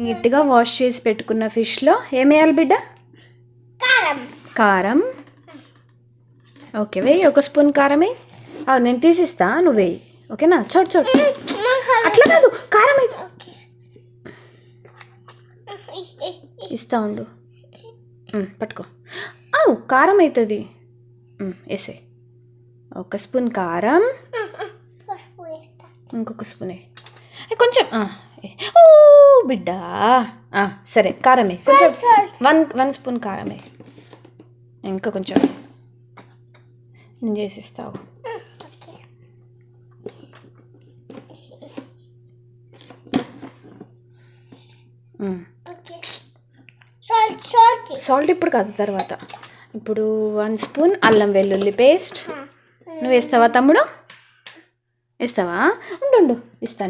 నీట్గా వాష్ చేసి పెట్టుకున్న ఫిష్లో ఏమేయాలి బిడ్డ? కారం. ఓకే, వెయ్యి. 1 స్పూన్ కారం వేయి. నేను తీసిస్తా, నువ్వు వేయి. ఓకేనా? చోటు అట్లా కాదు, కారం అయితే ఇస్తా ఉండు. పట్టుకో. కారం అవుతుంది, వేసే. 1 స్పూన్ కారం, ఇంకొక స్పూన్ కొంచెం. ఓ బిడ్డ, సరే కారమే కొంచెం. 1 స్పూన్ కారమే. ఇంకా కొంచెం నేను చేసిస్తావు. సాల్ట్ ఇప్పుడు కాదు, తర్వాత. ఇప్పుడు 1 స్పూన్ అల్లం వెల్లుల్లి పేస్ట్. నువ్వు వేస్తావా తమ్ముడు? వేస్తావా? ఉండు,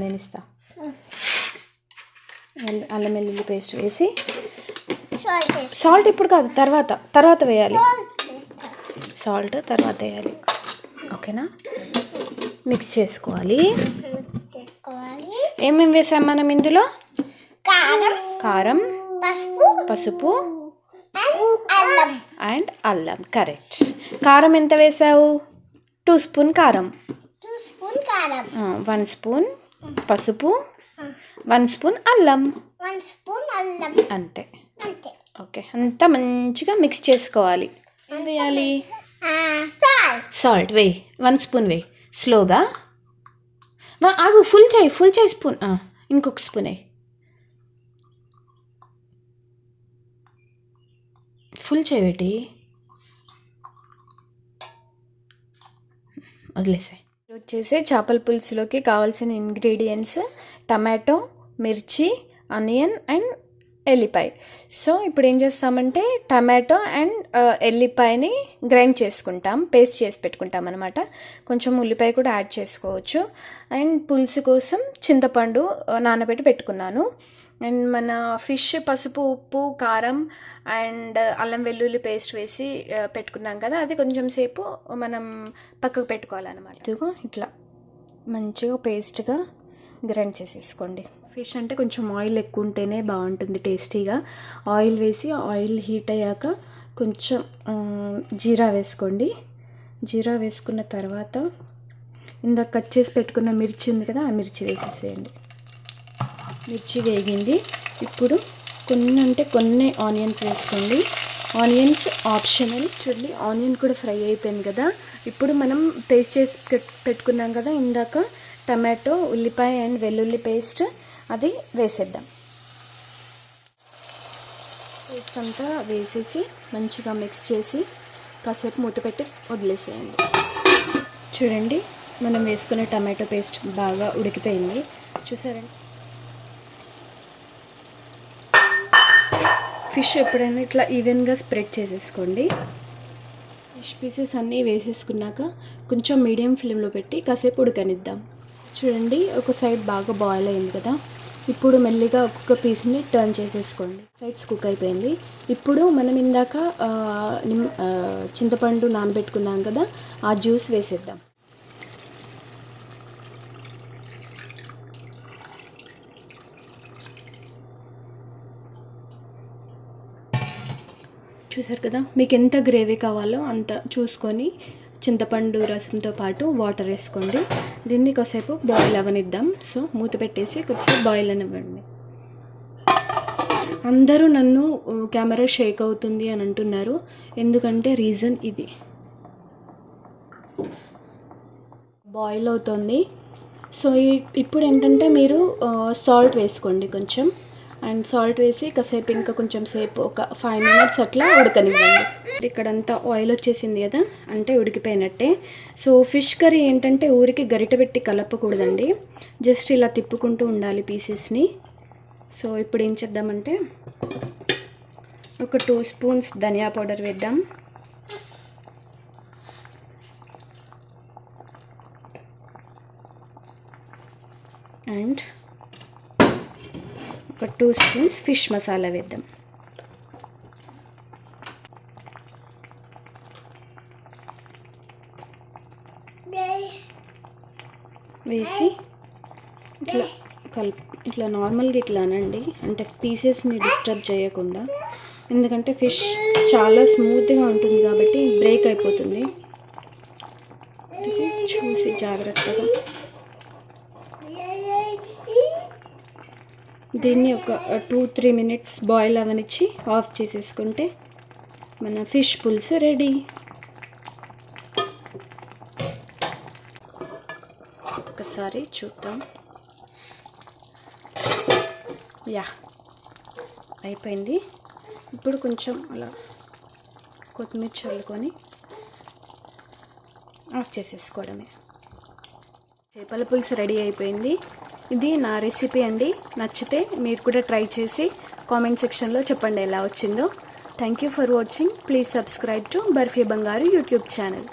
నేను ఇస్తా. అల్లం వెల్లుల్లి పేస్ట్ వేసి, సాల్ట్ ఇప్పుడు కాదు, తర్వాత వేయాలి. సాల్ట్ తర్వాత వేయాలి. ఓకేనా? మిక్స్ చేసుకోవాలి. ఏమేమి వేసాం మనం ఇందులో? కారం, పసుపు అండ్ అల్లం. కరెక్ట్. కారం ఎంత వేసావు? 2 స్పూన్ కారం, 1 స్పూన్ పసుపు, 1 స్పూన్ అల్లం. అంతే. ఓకే, అంతా మంచిగా మిక్స్ చేసుకోవాలి. ఏం వేయాలి? సాల్ట్ వేయి. 1 స్పూన్ వేయి. స్లోగా ఆగు. ఫుల్ చేయి స్పూన్. ఇంకొక స్పూన్ వేయి. ఫుల్ చేయబెట్టి వదిలేసాయి. వచ్చేసి చేపల పులుసులోకి కావాల్సిన ఇంగ్రీడియంట్స్: టమాటో, మిర్చి, ఆనియన్ అండ్ ఎల్లిపాయ. సో ఇప్పుడు ఏం చేస్తామంటే టమాటో అండ్ ఎల్లిపాయని గ్రైండ్ చేసుకుంటాం, పేస్ట్ చేసి పెట్టుకుంటాం అనమాట. కొంచెం ఉల్లిపాయ కూడా యాడ్ చేసుకోవచ్చు. అండ్ పులుసు కోసం చింతపండు నానబెట్టి పెట్టుకున్నాను. అండ్ మన ఫిష్ పసుపు, ఉప్పు, కారం అండ్ అల్లం వెల్లుల్లి పేస్ట్ వేసి పెట్టుకున్నాం కదా, అది కొంచెం సేపు మనం పక్కకు పెట్టుకోవాలన్నమాట. ఇదిగో ఇట్లా మంచిగా పేస్ట్గా గ్రైండ్ చేసేసుకోండి. ఫిష్ అంటే కొంచెం ఆయిల్ ఎక్కువ ఉంటేనే బాగుంటుంది టేస్టీగా. ఆయిల్ వేసి, ఆయిల్ హీట్ అయ్యాక కొంచెం జీరా వేసుకోండి. జీరా వేసుకున్న తర్వాత ఇందాక కట్ చేసి పెట్టుకున్న మిర్చి ఉంది కదా, ఆ మిర్చి వేసేసేయండి. మిర్చి వేగింది. ఇప్పుడు కొన్ని ఆనియన్స్ వేసుకోండి. Onions optional. చూడండి, ఆనియన్ కూడా ఫ్రై అయిపోయింది కదా. ఇప్పుడు మనం పేస్ట్ చేసి పెట్టుకున్నాం కదా ఇందాక, టమాటో, ఉల్లిపాయ అండ్ వెల్లుల్లి పేస్ట్, అది వేసేద్దాం. పేస్ట్ అంతా వేసేసి మంచిగా మిక్స్ చేసి కాసేపు మూత పెట్టి వదిలేసేయండి. చూడండి, మనం వేసుకున్న టమాటో పేస్ట్ బాగా ఉడికిపోయింది. చూసారండి? ఫిష్ ఎప్పుడైనా ఇట్లా ఈవెన్గా స్ప్రెడ్ చేసేసుకోండి. ఫిష్ పీసెస్ అన్నీ వేసేసుకున్నాక కొంచెం మీడియం ఫ్లేమ్లో పెట్టి కాసేపు ఉడకనిద్దాం. చూడండి, ఒక సైడ్ బాగా బాయిల్ అయింది కదా. ఇప్పుడు మెల్లిగా ఒక్కొక్క పీస్ని టర్న్ చేసేసుకోండి. సైడ్స్ కుక్ అయిపోయింది. ఇప్పుడు మనం ఇందాక చింతపండు నానబెట్టుకున్నాం కదా, ఆ జ్యూస్ వేసేద్దాం. చూసారు కదా, మీకు ఎంత గ్రేవీ కావాలో అంత చూసుకొని చింతపండు రసంతో పాటు వాటర్ వేసుకోండి. దీన్ని కాసేపు బాయిల్ అవ్వనిద్దాం. సో మూత పెట్టేసి కొద్దిసేపు బాయిల్ అనివ్వండి. అందరూ నన్ను కెమెరా షేక్ అవుతుంది అని అంటున్నారు, ఎందుకంటే రీజన్ ఇది. బాయిల్ అవుతుంది. సో ఇప్పుడు ఏంటంటే మీరు సాల్ట్ వేసుకోండి కొంచెం. అండ్ సాల్ట్ వేసి కాసేపు ఇంకా కొంచెం సేపు ఒక 5 minutes అట్లా ఉడకనివ్వండి. ఇక్కడంతా ఆయిల్ వచ్చేసింది కదా, అంటే ఉడికిపోయినట్టే. సో ఫిష్ కర్రీ ఏంటంటే ఊరికి గరిటె పెట్టి కలపకూడదండి, జస్ట్ ఇలా తిప్పుకుంటూ ఉండాలి పీసెస్ని. సో ఇప్పుడు ఏం చేద్దామంటే ఒక 2 స్పూన్స్ ధనియా పౌడర్ వేద్దాం. అండ్ ఒక 2 స్పూన్స్ ఫిష్ మసాలా వేద్దాం. వేసి ఇట్లా ఇట్లా నార్మల్గా ఇట్లా అనండి, అంటే పీసెస్ని డిస్టర్బ్ చేయకుండా, ఎందుకంటే ఫిష్ చాలా స్మూత్గా ఉంటుంది కాబట్టి బ్రేక్ అయిపోతుంది. చూసి జాగ్రత్తగా దీన్ని ఒక 2-3 మినిట్స్ బాయిల్ అవనిచ్చి ఆఫ్ చేసేసుకుంటే మన ఫిష్ పులుసు రెడీ. ఒకసారి చూద్దాం. యా, అయిపోయింది. ఇప్పుడు కొంచెం అలా కొత్తిమీర చల్లుకొని ఆఫ్ చేసేసుకోవడమే. చేపల పులుసు రెడీ అయిపోయింది. ఇది నా రెసిపీ అండి. నచ్చితే మీరు కూడా ట్రై చేసి కామెంట్ సెక్షన్లో చెప్పండి ఎలా వచ్చిందో. Thank you for watching. Please subscribe to barfi బంగారు యూట్యూబ్ ఛానల్.